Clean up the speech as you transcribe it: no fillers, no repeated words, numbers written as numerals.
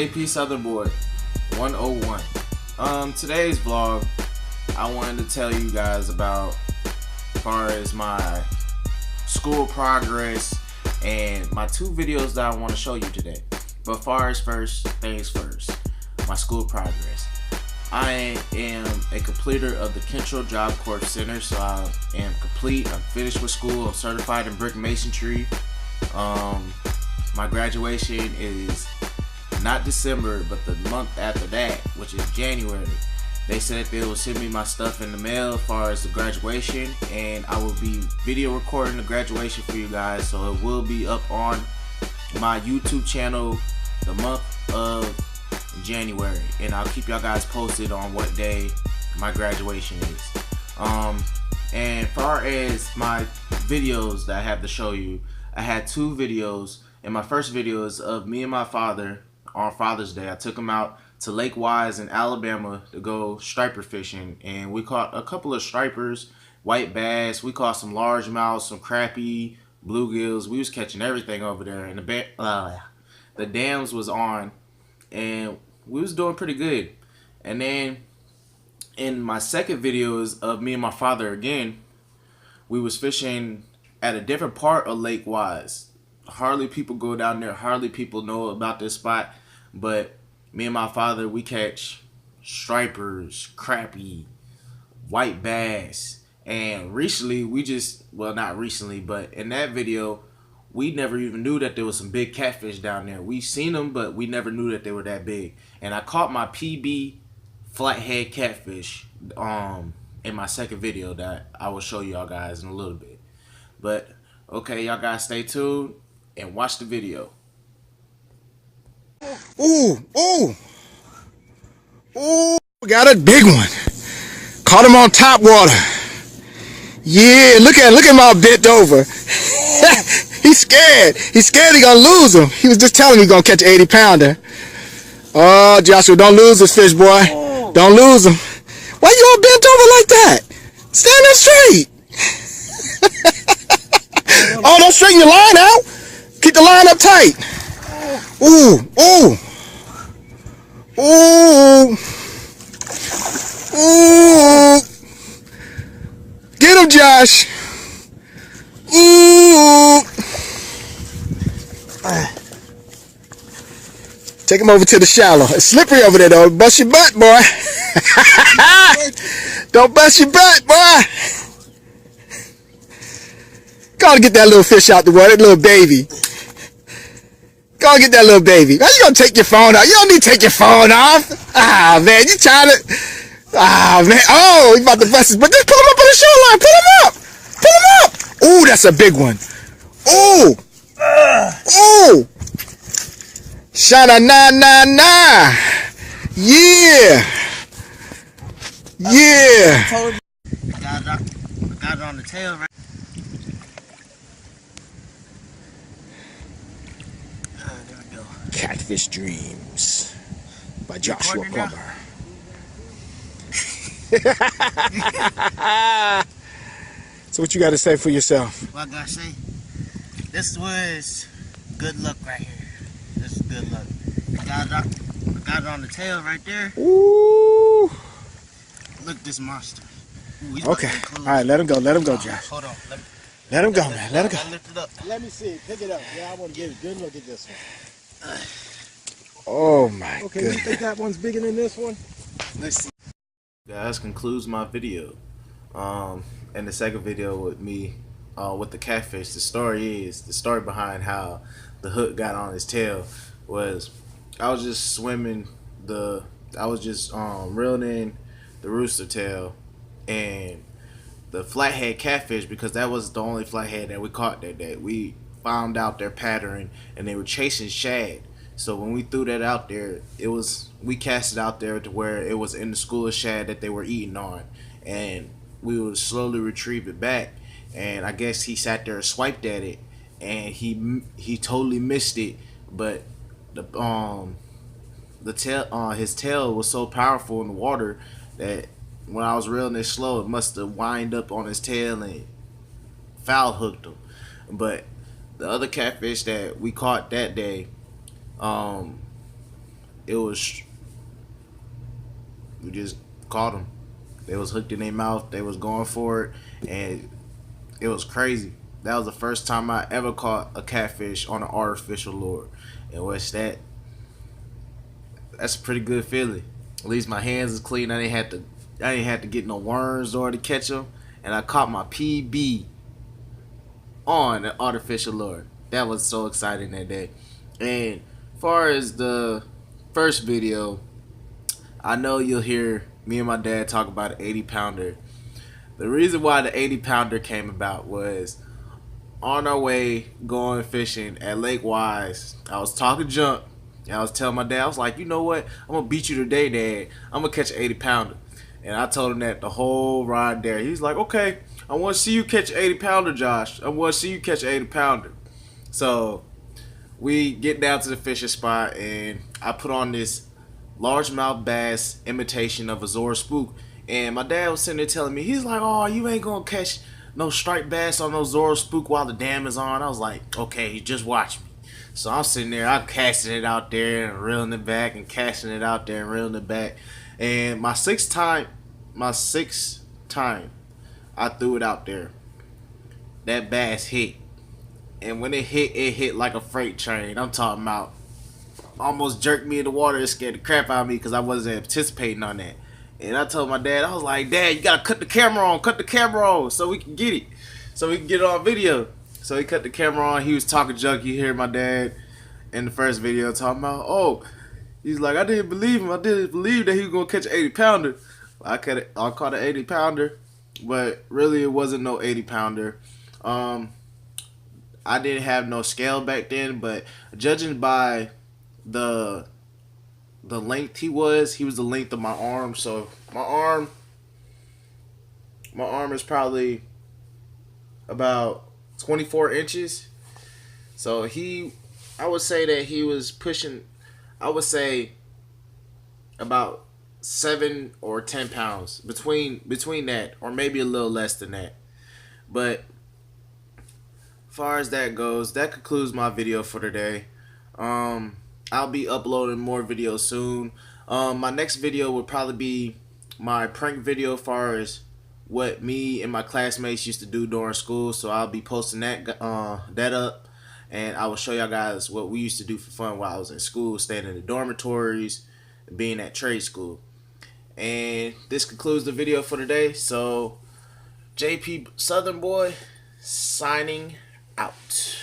AP Southern Boy 101. Today's vlog, I wanted to tell you guys about as far as my school progress and my two videos that I want to show you today. But far as first things first, my school progress. I am a completer of the Kentro Job Corps Center, so I am complete. I'm finished with school. I'm certified in brick masonry. My graduation is not December, but the month after that, which is January. They said they will send me my stuff in the mail as far as the graduation, and I will be video recording the graduation for you guys, so it will be up on my YouTube channel the month of January, and I'll keep y'all guys posted on what day my graduation is. And far as my videos that I have to show you, I had two videos, and my first video is of me and my father on Father's Day. I took him out to Lake Wise in Alabama to go striper fishing, and we caught a couple of stripers, white bass. We caught some largemouth, some crappie, bluegills. We was catching everything over there, and the dams was on, and we was doing pretty good. And then in my second video is of me and my father again. We was fishing at a different part of Lake Wise. Hardly people go down there, hardly people know about this spot, but me and my father, we catch stripers, crappie, white bass. And recently we just, well, not recently, but in that video we never even knew that there was some big catfish down there. We seen them, but we never knew that they were that big. And I caught my PB flathead catfish in my second video that I will show y'all guys in a little bit. But okay, y'all guys stay tuned and watch the video. Ooh, we got a big one. Caught him on top water. Yeah, look at him all bent over. He's scared. He's scared he's gonna lose him. He was just telling me he's gonna catch an 80-pounder. Oh, Joshua, don't lose this fish, boy. Don't lose him. Why you all bent over like that? Stand up straight. Oh, don't straighten your line out. Keep the line up tight. Ooh. Get him, Josh. Ooh. Take him over to the shallow. It's slippery over there, though. Bust your butt, boy. Don't bust your butt, boy. Gotta get that little fish out the water, that little baby. Go get that little baby. How you gonna take your phone off? You don't need to take your phone off. Ah, man, you trying to... Ah, man. Oh, he's about to bust his... But just pull him up on the shoreline. Pull him up. Pull him up. Ooh, that's a big one. Ooh. Ooh. Sha-na-na-na-na. Yeah. Yeah. Got it on the tail, right? There we go. Catfish Dreams by Joshua Plummer. So what you got to say for yourself? Well, I gotta say, this was good luck right here. This is good luck. I got it on the tail right there. Ooh. Look at this monster. Ooh, okay. All right, let him go. Let him go, Josh. Hold on. Let him go, man. Let him go. Lift it up. Let me see. Pick it up. Yeah, I want to get a good look at this one. Oh my Okay, goodness. you think that one's bigger than this one? Let's see. Guys, concludes my video. And the second video with me with the catfish. The story behind how the hook got on his tail was I was just swimming I was just reeling in the rooster tail and the flathead catfish, because that was the only flathead that we caught that day. We found out their pattern and they were chasing shad. So when we threw that out there, we cast it out there to where it was in the school of shad that they were eating on, and we would slowly retrieve it back. And I guess he sat there and swiped at it, and he totally missed it. But his tail was so powerful in the water that when I was reeling it slow, it must have wind up on his tail and foul hooked him. But the other catfish that we caught that day, it was, we just caught them. They was hooked in their mouth. They was going for it, and it was crazy. That was the first time I ever caught a catfish on an artificial lure. And what's that? That's a pretty good feeling. At least my hands is clean. I didn't have to get no worms or to catch them. And I caught my PB on an artificial lure. That was so exciting that day. And as far as the first video, I know you'll hear me and my dad talk about an 80 pounder. The reason why the 80 pounder came about was on our way going fishing at Lake Wise. I was talking junk, and I was telling my dad, I was like, you know what? I'm going to beat you today, Dad. I'm going to catch an 80 pounder. And I told him that the whole ride there. He's like, okay, I want to see you catch an 80 pounder, Josh. I want to see you catch an 80 pounder. So we get down to the fishing spot, and I put on this largemouth bass imitation of a Zora spook. And my dad was sitting there telling me, he's like, oh, you ain't going to catch no striped bass on no Zora spook while the dam is on. I was like, okay, just watch me. So I'm sitting there, I'm casting it out there and reeling it back and casting it out there and reeling it back. And my sixth time, I threw it out there. That bass hit. And when it hit like a freight train. I'm talking about almost jerked me in the water and scared the crap out of me because I wasn't anticipating on that. And I told my dad, I was like, Dad, you gotta cut the camera on so we can get it. So we can get it on video. So he cut the camera on, he was talking junk. You hear my dad in the first video talking about, oh, he's like, I didn't believe him. I didn't believe that he was gonna catch an 80 pounder. I caught an 80 pounder, but really it wasn't no 80 pounder. I didn't have no scale back then, but judging by the length he was the length of my arm. So my arm is probably about 24 inches. So I would say that he was pushing, I would say about 7 or 10 pounds between that, or maybe a little less than that. But as far as that goes, that concludes my video for today. I'll be uploading more videos soon. My next video would probably be my prank video as far as what me and my classmates used to do during school. So I'll be posting that up, and I will show y'all guys what we used to do for fun while I was in school, staying in the dormitories, being at trade school. And this concludes the video for today. So JP Southern Boy signing out.